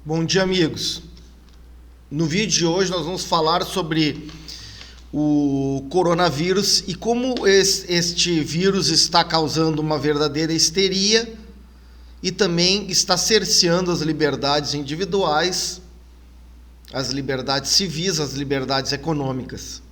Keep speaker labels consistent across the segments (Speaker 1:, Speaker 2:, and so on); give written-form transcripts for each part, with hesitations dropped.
Speaker 1: Bom dia, amigos. No vídeo de hoje nós vamos falar sobre o coronavírus e como este vírus está causando uma verdadeira histeria e também está cerceando as liberdades individuais, as liberdades civis, as liberdades econômicas.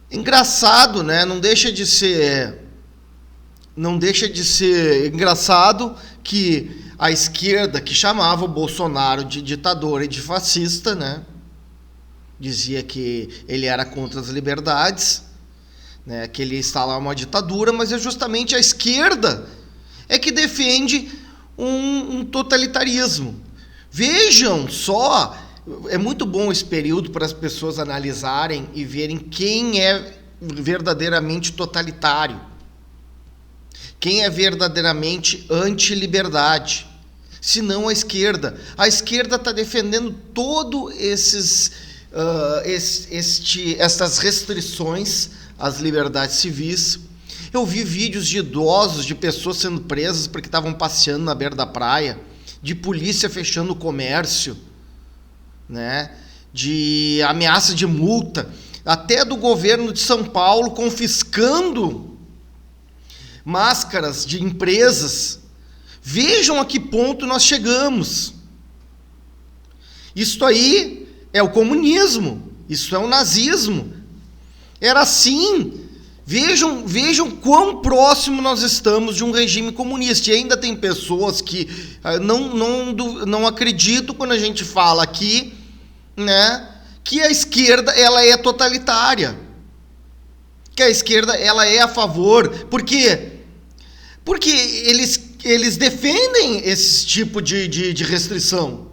Speaker 1: Engraçado, né? Não deixa de ser engraçado que a esquerda, que chamava o Bolsonaro de ditador e de fascista, né? Dizia que ele era contra as liberdades, né? Que ele ia instalar uma ditadura, mas é justamente a esquerda que defende um totalitarismo. Vejam só, é muito bom esse período para as pessoas analisarem e verem quem é verdadeiramente totalitário. Quem é verdadeiramente anti-liberdade? Se não a esquerda. A esquerda está defendendo todas essas restrições às liberdades civis. Eu vi vídeos de idosos, de pessoas sendo presas porque estavam passeando na beira da praia, de polícia fechando o comércio, né? De ameaça de multa, até do governo de São Paulo confiscando máscaras de empresas. Vejam a que ponto nós chegamos. Isto aí é o comunismo, isso é o nazismo. Era assim. Vejam quão próximo nós estamos de um regime comunista. E ainda tem pessoas que não acreditam quando a gente fala aqui, né, que a esquerda ela é totalitária. Que a esquerda ela é a favor. Por quê? Porque eles defendem esse tipo de restrição.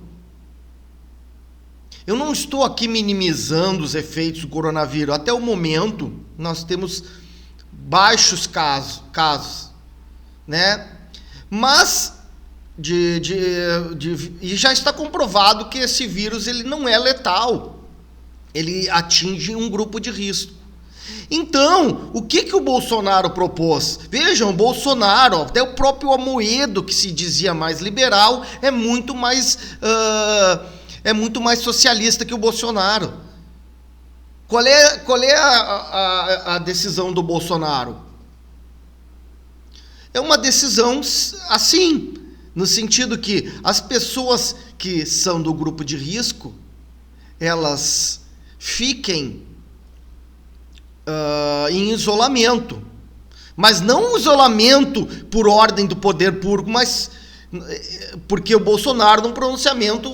Speaker 1: Eu não estou aqui minimizando os efeitos do coronavírus. Até o momento, nós temos baixos casos, né? Mas e já está comprovado que esse vírus ele não é letal. Ele atinge um grupo de risco. Então, o que o Bolsonaro propôs? Vejam, o Bolsonaro, até o próprio Amoedo, que se dizia mais liberal, é muito mais socialista que o Bolsonaro. Qual é a decisão do Bolsonaro? É uma decisão assim, no sentido que as pessoas que são do grupo de risco, elas fiquem em isolamento, mas não isolamento por ordem do poder público, mas porque o Bolsonaro, num pronunciamento,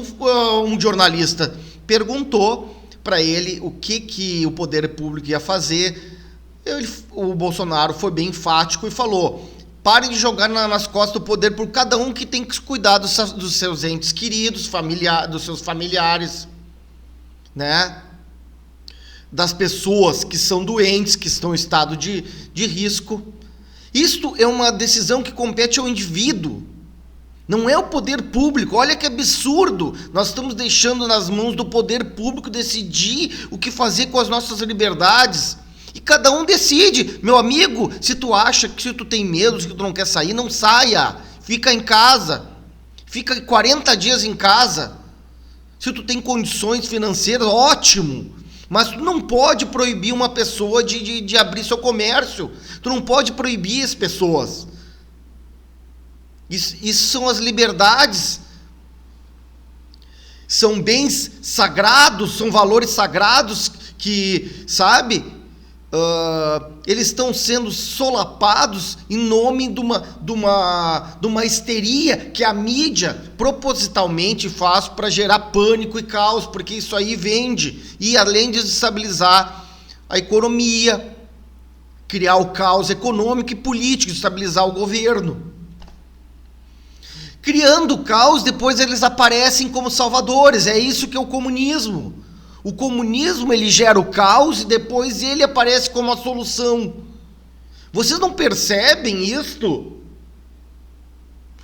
Speaker 1: um jornalista perguntou para ele o que o poder público ia fazer. O Bolsonaro foi bem enfático e falou: parem de jogar nas costas do poder por cada um que tem que cuidar dos seus entes queridos, dos seus familiares, né? Das pessoas que são doentes, que estão em estado de risco. Isto é uma decisão que compete ao indivíduo, não é o poder público. Olha que absurdo, nós estamos deixando nas mãos do poder público decidir o que fazer com as nossas liberdades, e cada um decide. Meu amigo, se tu acha que se tu tem medo, se tu não quer sair, não saia, fica em casa, fica 40 dias em casa. Se tu tem condições financeiras, ótimo. Mas tu não pode proibir uma pessoa de abrir seu comércio. Tu não pode proibir as pessoas. Isso são as liberdades. São bens sagrados, são valores sagrados que, sabe, eles estão sendo solapados em nome de uma histeria que a mídia propositalmente faz para gerar pânico e caos, porque isso aí vende, e além de desestabilizar a economia, criar o caos econômico e político, estabilizar o governo. Criando o caos, depois eles aparecem como salvadores. É isso que é o comunismo. O comunismo, ele gera o caos e depois ele aparece como a solução. Vocês não percebem isto?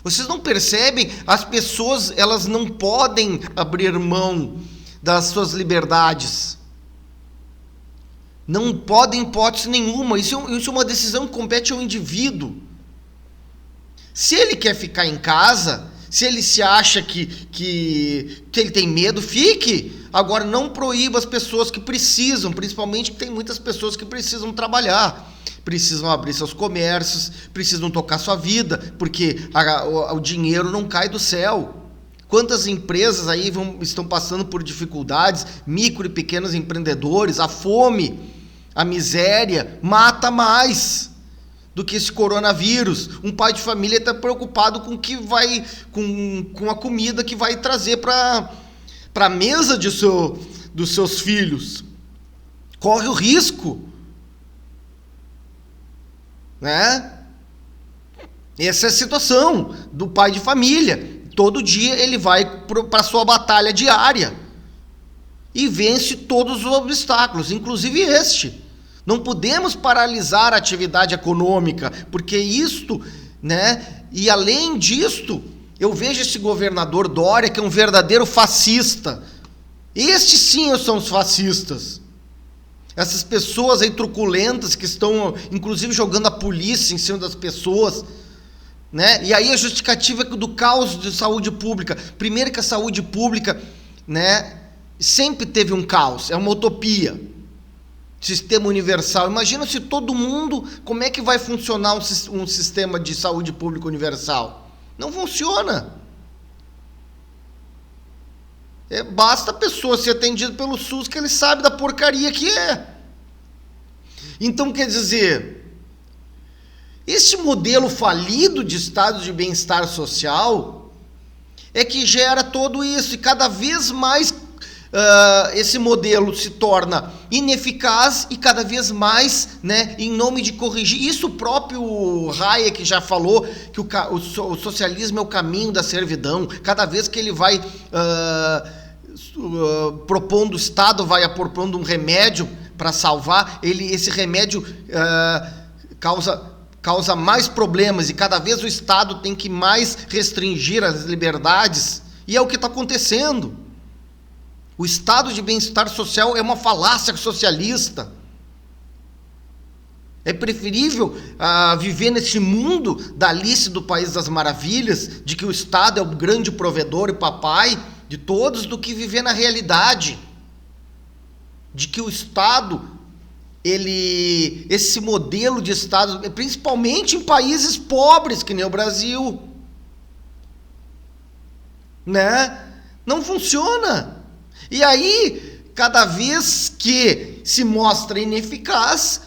Speaker 1: Vocês não percebem? As pessoas, elas não podem abrir mão das suas liberdades. Não podem, em hipótese nenhuma. Isso é uma decisão que compete ao indivíduo. Se ele quer ficar em casa, Se ele se acha que ele tem medo, fique. Agora, não proíba as pessoas que precisam, principalmente que tem muitas pessoas que precisam trabalhar, precisam abrir seus comércios, precisam tocar sua vida, porque o dinheiro não cai do céu. Quantas empresas aí estão passando por dificuldades, micro e pequenos empreendedores, a fome, a miséria, mata mais do que esse coronavírus. Um pai de família está preocupado com que vai, com a comida que vai trazer para a mesa dos seus filhos. Corre o risco, né? Essa é a situação do pai de família. Todo dia ele vai para a sua batalha diária e vence todos os obstáculos, inclusive este. Não podemos paralisar a atividade econômica, porque isto, né? E além disto, eu vejo esse governador Dória, que é um verdadeiro fascista. Estes sim são os fascistas. Essas pessoas aí truculentas que estão, inclusive, jogando a polícia em cima das pessoas, né? E aí a justificativa do caos de saúde pública. Primeiro que a saúde pública, né, sempre teve um caos, é uma utopia. Sistema universal. Imagina se todo mundo, como é que vai funcionar um sistema de saúde pública universal? Não funciona. Basta a pessoa ser atendida pelo SUS, que ele sabe da porcaria que é. Então, quer dizer, esse modelo falido de estado de bem-estar social é que gera todo isso, e cada vez mais esse modelo se torna ineficaz e cada vez mais, né, em nome de corrigir. Isso o próprio Hayek já falou, que o socialismo é o caminho da servidão. Cada vez que ele vai propondo, o Estado vai propondo um remédio para salvar, esse remédio causa mais problemas, e cada vez o Estado tem que mais restringir as liberdades, e é o que está acontecendo. O estado de bem-estar social é uma falácia socialista. É preferível viver nesse mundo da Alice do País das Maravilhas, de que o Estado é o grande provedor e papai de todos, do que viver na realidade de que o Estado, esse modelo de Estado, principalmente em países pobres, que nem o Brasil, né, não funciona. E aí, cada vez que se mostra ineficaz,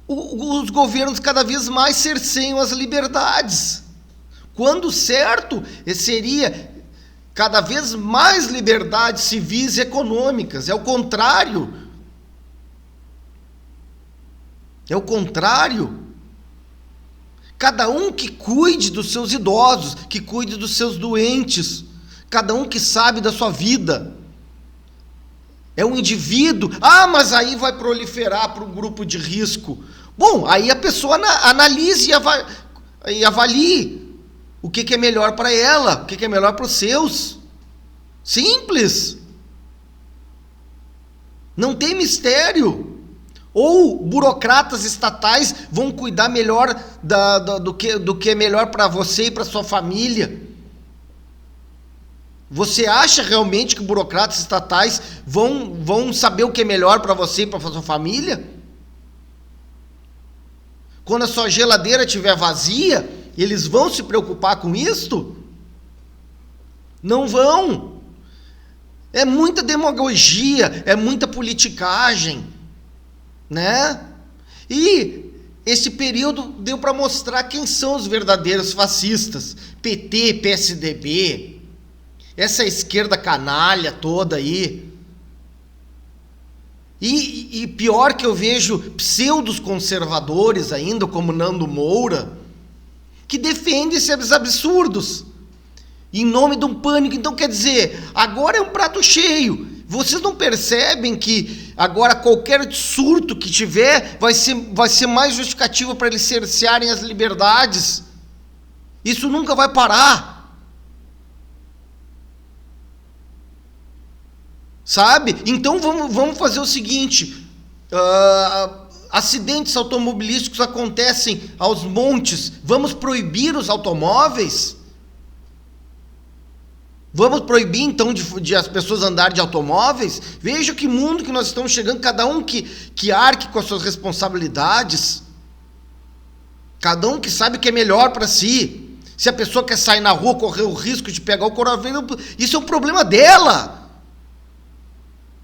Speaker 1: os governos cada vez mais cerceiam as liberdades. Quando certo, seria cada vez mais liberdades civis e econômicas. É o contrário. É o contrário. Cada um que cuide dos seus idosos, que cuide dos seus doentes, cada um que sabe da sua vida. É um indivíduo. Mas aí vai proliferar para um grupo de risco. Bom, aí a pessoa analise e avalie o que é melhor para ela, o que é melhor para os seus. Simples. Não tem mistério. Ou burocratas estatais vão cuidar melhor do que é melhor para você e para sua família. Você acha realmente que burocratas estatais vão saber o que é melhor para você e para sua família? Quando a sua geladeira estiver vazia, eles vão se preocupar com isto? Não vão. É muita demagogia, é muita politicagem, né? E esse período deu para mostrar quem são os verdadeiros fascistas. PT, PSDB, essa esquerda canalha toda aí. E pior que eu vejo pseudos conservadores ainda, como Nando Moura, que defendem esses absurdos em nome de um pânico. Então, quer dizer, agora é um prato cheio. Vocês não percebem que agora qualquer surto que tiver vai ser mais justificativo para eles cercearem as liberdades? Isso nunca vai parar. Sabe? Então vamos fazer o seguinte, acidentes automobilísticos acontecem aos montes, vamos proibir os automóveis? Vamos proibir, então, de as pessoas andarem de automóveis? Veja que mundo que nós estamos chegando, cada um que arque com as suas responsabilidades, cada um que sabe o que é melhor para si. Se a pessoa quer sair na rua, correr o risco de pegar o coronavírus, isso é um problema dela,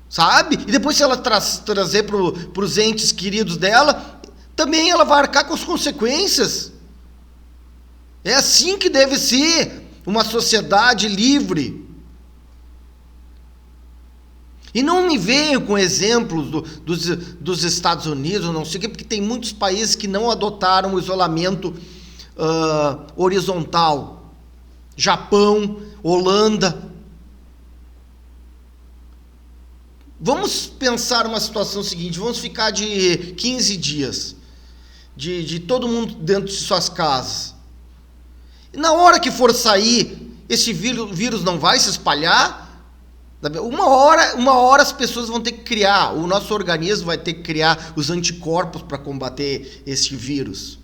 Speaker 1: sabe? E depois, se ela trazer para os entes queridos dela, também ela vai arcar com as consequências. É assim que deve ser uma sociedade livre. E não me venham com exemplos dos Estados Unidos, não sei o quê, porque tem muitos países que não adotaram o isolamento horizontal. Japão, Holanda. Vamos pensar uma situação seguinte, vamos ficar de 15 dias, de todo mundo dentro de suas casas. E na hora que for sair, esse vírus não vai se espalhar? Uma hora as pessoas vão ter que criar, o nosso organismo vai ter que criar os anticorpos para combater esse vírus.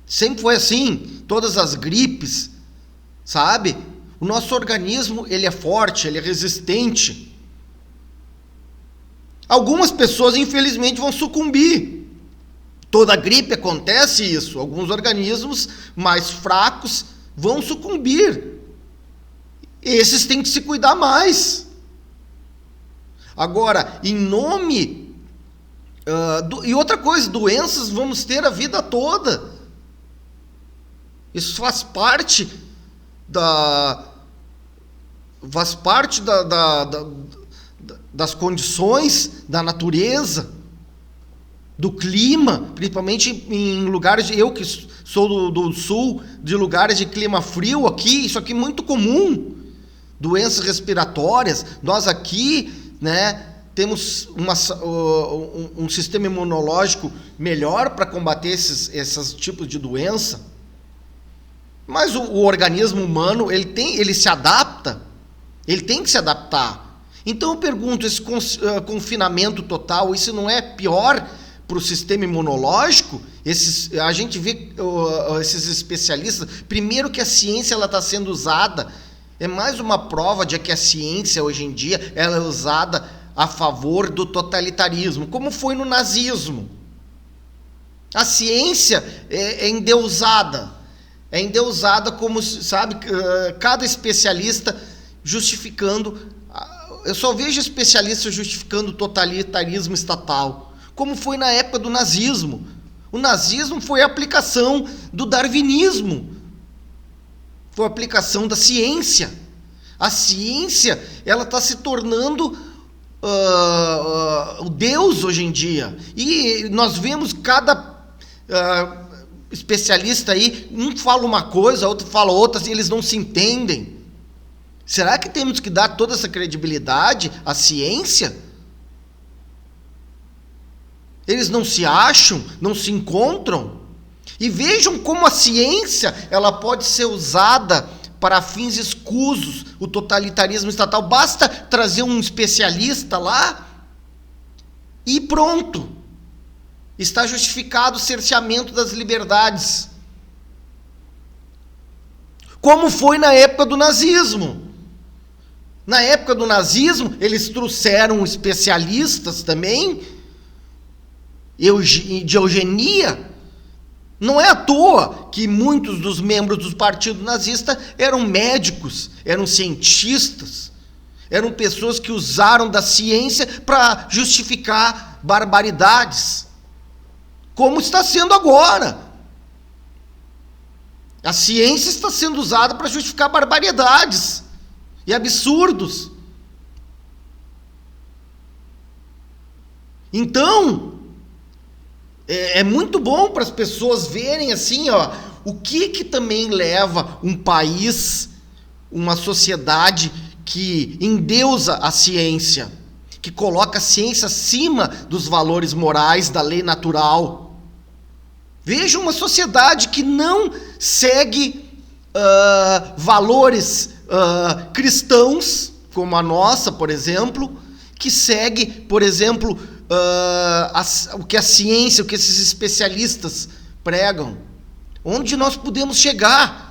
Speaker 1: Sempre foi assim, todas as gripes, sabe? O nosso organismo, ele é forte, ele é resistente. Algumas pessoas, infelizmente, vão sucumbir. Toda gripe acontece isso. Alguns organismos mais fracos vão sucumbir. Esses têm que se cuidar mais. Agora, em nome... e outra coisa, doenças vamos ter a vida toda. Isso faz parte das condições da natureza, do clima, principalmente em lugares, eu que sou do sul, de lugares de clima frio aqui, isso aqui é muito comum, doenças respiratórias. Nós aqui, né, temos um sistema imunológico melhor para combater esses tipos de doença, mas o organismo humano, ele se adapta, ele tem que se adaptar. Então eu pergunto, esse confinamento total, isso não é pior para o sistema imunológico? A gente vê esses especialistas, primeiro que a ciência está sendo usada, é mais uma prova de que a ciência hoje em dia ela é usada a favor do totalitarismo, como foi no nazismo. A ciência é endeusada como, sabe, cada especialista justificando. Eu só vejo especialistas justificando o totalitarismo estatal, como foi na época do nazismo. O nazismo foi a aplicação do darwinismo, foi a aplicação da ciência. A ciência, ela está se tornando o Deus hoje em dia. E nós vemos cada especialista aí, um fala uma coisa, outro fala outra, e eles não se entendem. Será que temos que dar toda essa credibilidade à ciência? Eles não se acham, não se encontram? E vejam como a ciência ela pode ser usada para fins escusos, o totalitarismo estatal. Basta trazer um especialista lá e pronto. Está justificado o cerceamento das liberdades. Como foi na época do nazismo. Na época do nazismo, eles trouxeram especialistas também de eugenia. Não é à toa que muitos dos membros do partido nazista eram médicos, eram cientistas, eram pessoas que usaram da ciência para justificar barbaridades, como está sendo agora. A ciência está sendo usada para justificar barbaridades e absurdos. Então, é muito bom para as pessoas verem assim, ó, o que também leva um país, uma sociedade que endeusa a ciência, que coloca a ciência acima dos valores morais, da lei natural. Veja uma sociedade que não segue valores cristãos, como a nossa, por exemplo, que segue, por exemplo, o que a ciência, o que esses especialistas pregam. Onde nós podemos chegar?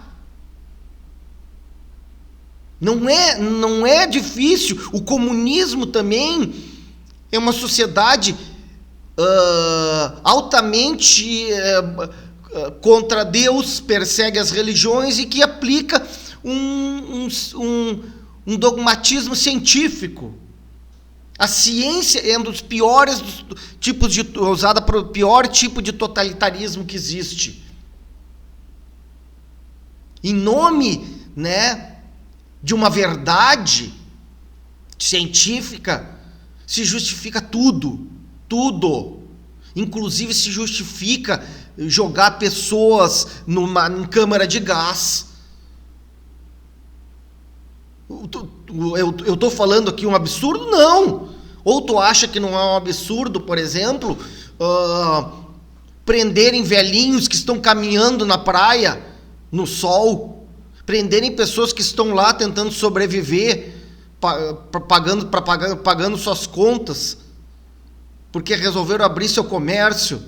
Speaker 1: Não é difícil. O comunismo também é uma sociedade altamente contra Deus, persegue as religiões e que aplica um dogmatismo científico. A ciência é um dos piores tipos usada para o pior tipo de totalitarismo que existe. Em nome, né, de uma verdade científica, se justifica tudo. Inclusive se justifica jogar pessoas em câmara de gás. Eu estou falando aqui um absurdo? Não. Ou tu acha que não é um absurdo, por exemplo, prenderem velhinhos que estão caminhando na praia, no sol, prenderem pessoas que estão lá tentando sobreviver, pagando suas contas, porque resolveram abrir seu comércio.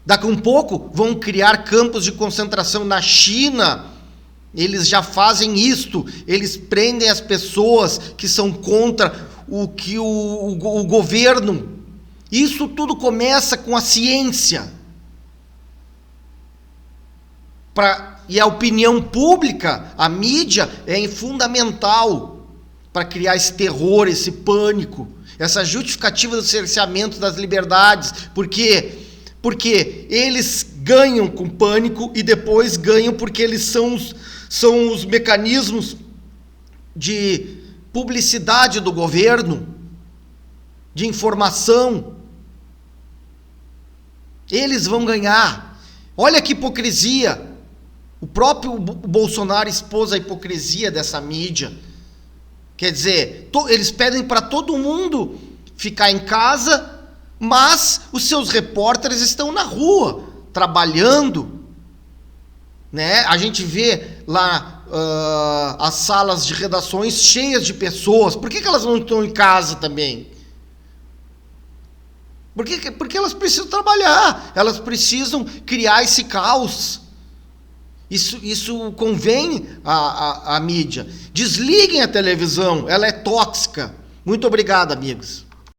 Speaker 1: Daqui a um pouco vão criar campos de concentração na China. Eles já fazem isto. Eles prendem as pessoas que são contra o governo. Isso tudo começa com a ciência. E a opinião pública, a mídia, é fundamental para criar esse terror, esse pânico, essa justificativa do cerceamento das liberdades. Porque eles ganham com pânico e depois ganham porque eles são os mecanismos de publicidade do governo, de informação. Eles vão ganhar. Olha que hipocrisia. O próprio Bolsonaro expôs a hipocrisia dessa mídia. Quer dizer, eles pedem para todo mundo ficar em casa, mas os seus repórteres estão na rua, trabalhando, né? A gente vê lá as salas de redações cheias de pessoas. Por que elas não estão em casa também? Porque elas precisam trabalhar, elas precisam criar esse caos. Isso convém à mídia. Desliguem a televisão, ela é tóxica. Muito obrigado, amigos.